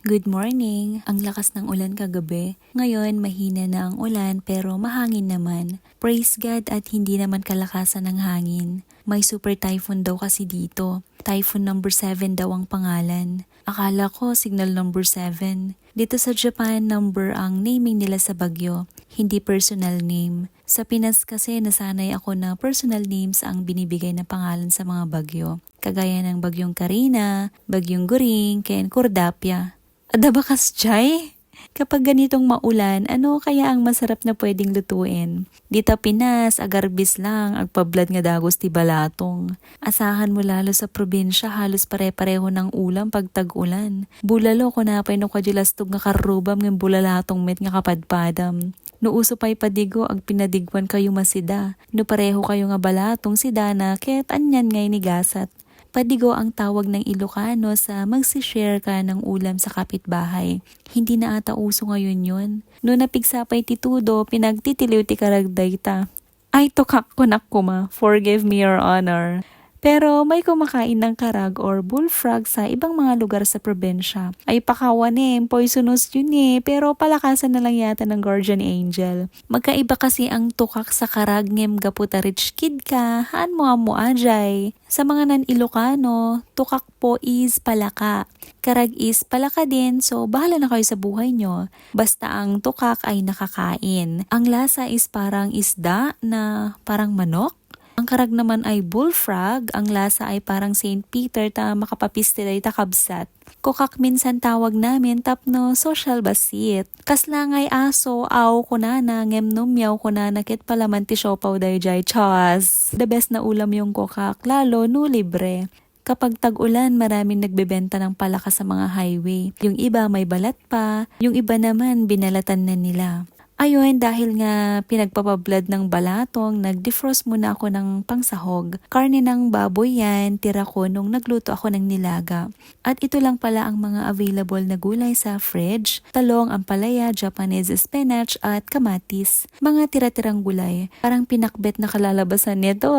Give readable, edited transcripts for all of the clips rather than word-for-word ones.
Good morning! Ang lakas ng ulan kagabi. Ngayon, mahina na ang ulan pero mahangin naman. Praise God at hindi naman kalakasan ng hangin. May super typhoon daw kasi dito. Typhoon number 7 daw ang pangalan. Akala ko signal number 7. Dito sa Japan, number ang naming nila sa bagyo, hindi personal name. Sa Pinas kasi nasanay ako na personal names ang binibigay na pangalan sa mga bagyo. Kagaya ng bagyong Karina, bagyong Goring, ken Cordapia. Adabakas Jai? Kapag ganitong maulan, ano kaya ang masarap na pwedeng lutuin? Dito Pinas, agarbis lang, agpablad nga dagos ti balatong. Asahan mo lalo sa probinsya, halos pare-pareho ng ulam pag tag-ulan. Bulalo ko napay no kadilastog nga karubam ng bulalatong met nga kapadpadam. No uso pa'y padigo, ag pinadigwan kayo masida. No pareho kayo nga balatong sidana, ket anyan ngay ni gasat. Padigo ang tawag ng Ilocano sa magsishare ka ng ulam sa kapitbahay. Hindi na ata uso ngayon yun. No napigsapay titudo, pinagtitiliw ti karagday ta. Ay tokak ko nakuma, forgive me your honor. Pero may kumakain ng karag or bullfrog sa ibang mga lugar sa probinsya. Ay pakawanin, poisonous yun pero palakasan na lang yata ng guardian angel. Magkaiba kasi ang tukak sa karag ngem gaputa rich kid ka, haan mo amo ajay. Sa mga nan-Ilocano, tukak po is palaka. Karag is palaka din, so bahala na kayo sa buhay nyo. Basta ang tukak ay nakakain. Ang lasa is parang isda na parang manok. Ang karag naman ay bullfrog, ang lasa ay parang St. Peter ta makapapiste ta kabsat. Kokak minsan tawag namin tapno social basit. Kaslangay aso, aw kunana, ngem numyaw kunana kit palaman ti siopaw dayjay chas. The best na ulam yung kokak, lalo no libre. Kapag tag-ulan, maraming nagbebenta ng palaka sa mga highway. Yung iba may balat pa, yung iba naman binalatan na nila. Ayun, dahil nga pinagpapablad ng balatong, nag-defrost muna ako ng pangsahog. Karne ng baboy yan, tira ko nung nagluto ako ng nilaga. At ito lang pala ang mga available na gulay sa fridge. Talong, ampalaya, Japanese spinach at kamatis. Mga tira-tirang gulay. Parang pinakbet na kalalabasan nito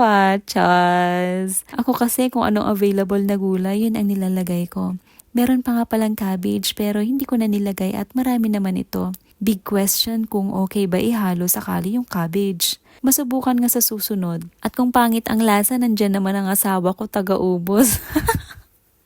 chas! Ako kasi kung anong available na gulay, yun ang nilalagay ko. Meron pa nga palang cabbage pero hindi ko na nilagay at marami naman ito. Big question kung okay ba ihalo sakali yung cabbage. Masubukan nga sa susunod. At kung pangit ang lasa, nandyan naman ang asawa ko taga-ubos.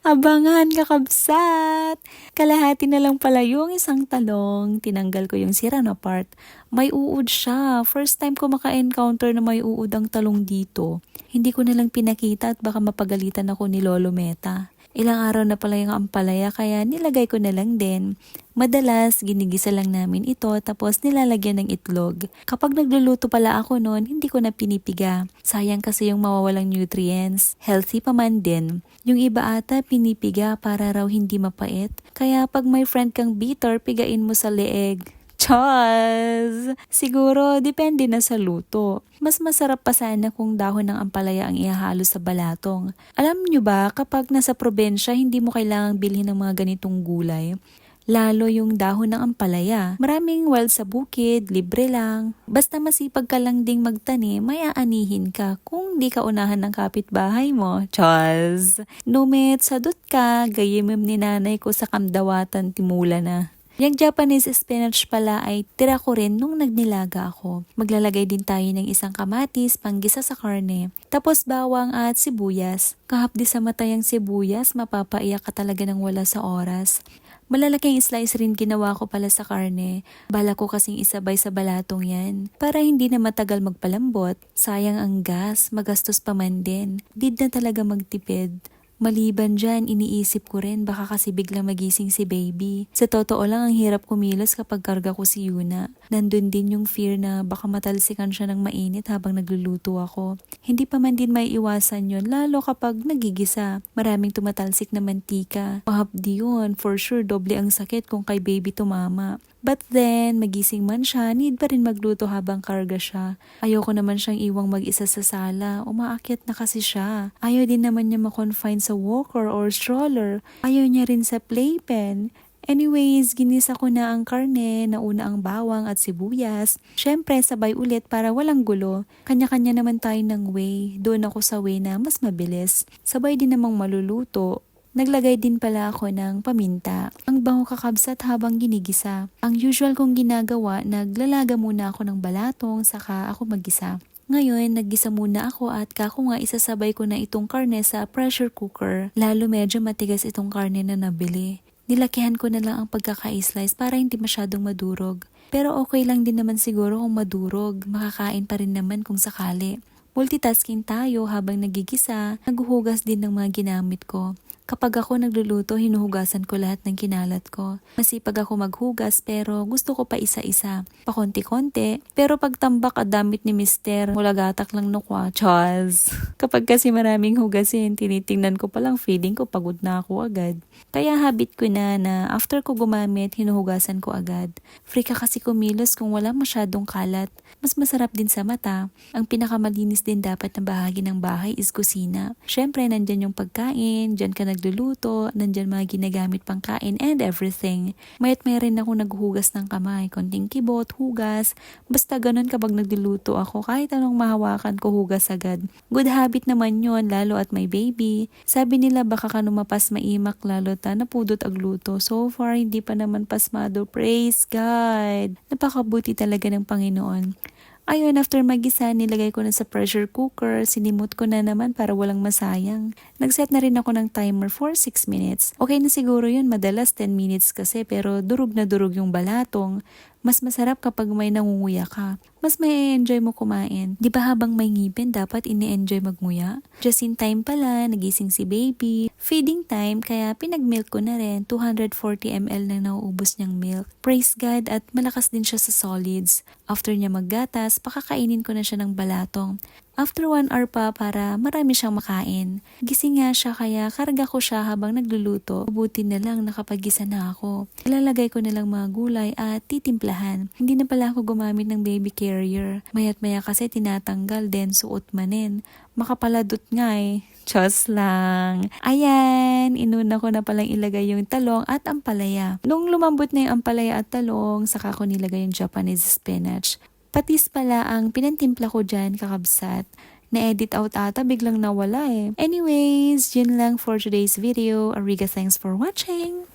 Abangan kakabsat! Kalahati na lang pala yung isang talong. Tinanggal ko yung sira na part. May uod siya. First time ko maka-encounter na may uod ang talong dito. Hindi ko nalang pinakita at baka mapagalitan ako ni Lolo Meta. Ilang araw na pala yung ampalaya kaya nilagay ko na lang din. Madalas, ginigisa lang namin ito tapos nilalagyan ng itlog. Kapag nagluluto pala ako noon, hindi ko na pinipiga. Sayang kasi yung mawawalang nutrients. Healthy pa man din. Yung iba ata pinipiga para raw hindi mapait. Kaya pag may friend kang bitter, pigain mo sa leeg. Chos! Siguro, depende na sa luto. Mas masarap pa sana kung dahon ng ampalaya ang ihahalo sa balatong. Alam nyo ba, kapag nasa probinsya, hindi mo kailangang bilhin ng mga ganitong gulay. Lalo yung dahon ng ampalaya. Maraming wild sa bukid, libre lang. Basta masipag ka lang ding magtanim, may aanihin ka kung di ka unahan ng kapitbahay mo. Chos! Numit, sadot ka, gayimim ni nanay ko sa kamdawatan timula na. Yung Japanese spinach pala ay tira ko rin nung nagnilaga ako. Maglalagay din tayo ng isang kamatis, panggisa sa karne. Tapos bawang at sibuyas. Kahapdi sa mata yung sibuyas, mapapaiyak ka talaga ng wala sa oras. Malalaking slice rin ginawa ko pala sa karne. Bala ko kasing isabay sa balatong yan. Para hindi na matagal magpalambot. Sayang ang gas, magastos pa man din. Did na talaga magtipid. Maliban dyan, iniisip ko rin baka kasi biglang magising si baby. Sa totoo lang, ang hirap kumilos kapag karga ko si Yuna. Nandun din yung fear na baka matalsikan siya ng mainit habang nagluluto ako. Hindi pa man din may iwasan yun, lalo kapag nagigisa. Maraming tumatalsik na mantika. Mahapdi yun, for sure doble ang sakit kung kay baby tumama. But then, magising man siya, need pa rin magluto habang karga siya. Ayoko naman siyang iwang mag-isa sa sala, umaakyat na kasi siya. Ayaw din naman niya makonfine sa walker or stroller. Ayaw niya rin sa playpen. Anyways, ginisa ko na ang karne, nauna ang bawang at sibuyas. Syempre, sabay ulit para walang gulo. Kanya-kanya naman tayo ng way. Doon ako sa way na mas mabilis. Sabay din namang maluluto. Naglagay din pala ako ng paminta. Ang bango kakabsat habang ginigisa. Ang usual kong ginagawa, naglalaga muna ako ng balatong saka ako maggisa. Ngayon, naggisa muna ako at kako nga isasabay ko na itong karne sa pressure cooker. Lalo medyo matigas itong karne na nabili. Nilakihan ko na lang ang pagkaka-slice para hindi masyadong madurog. Pero okay lang din naman siguro kung madurog. Makakain pa rin naman kung sakali. Multitasking tayo habang nagigisa, naghuhugas din ng mga ginamit ko. Kapag ako nagluluto, hinuhugasan ko lahat ng kinalat ko. Masipag ako maghugas pero gusto ko pa isa-isa. Pakonti-konti. Pero pag tambak at damit ni Mister, mulagatak lang nukwa. Chaz! Kapag kasi maraming hugasin, tinitingnan ko palang feeling ko pagod na ako agad. Kaya habit ko na after ko gumamit, hinuhugasan ko agad. Free ka kasi kumilos kung wala masyadong kalat. Mas masarap din sa mata. Ang pinakamalinis din dapat na bahagi ng bahay is kusina. Syempre, nandyan yung pagkain, dyan ka nagluluto, nandyan mga ginagamit pang kain and everything. Mayat may rin ako naghuhugas ng kamay, konting kibot, hugas. Basta ganun kapag nagluluto ako, kahit anong mahawakan ko hugas agad. Good habit naman yon lalo at may baby. Sabi nila baka ka numapas maimak lalo ta napudot agluto. So far, hindi pa naman pasmado. Praise God! Napakabuti talaga ng Panginoon. Ayun, after magisa, nilagay ko na sa pressure cooker, sinimot ko na naman para walang masayang. Nagset na rin ako ng timer for 6 minutes. Okay na siguro yun, madalas 10 minutes kasi pero durog na durog yung balatong. Mas masarap kapag may nangunguya ka. Mas may enjoy mo kumain. Di ba habang may ngipin, dapat ini-enjoy magmuya? Just in time pala, nagising si baby. Feeding time, kaya pinag-milk ko na rin. 240 ml na nauubos niyang milk. Praise God at malakas din siya sa solids. After niya maggatas, pakakainin ko na siya ng balatong. After 1 hour pa para marami siyang makain. Gising nga siya kaya karga ko siya habang nagluluto. Buti na lang nakapag-gisa na ako. Ilalagay ko na lang mga gulay at titimplahan. Hindi na pala ako gumamit ng baby carrier. Mayat maya kasi tinatanggal din suot manin. Makapaladot nga eh. Diyos lang. Ayan, inuna ko na palang ilagay yung talong at ampalaya. Nung lumambot na yung ampalaya at talong, saka ko nilagay yung Japanese spinach. Patis pala ang pinantimpla ko dyan, kakabsat. Na-edit out ata, biglang nawala eh. Anyways, yun lang for today's video. Ariga, thanks for watching!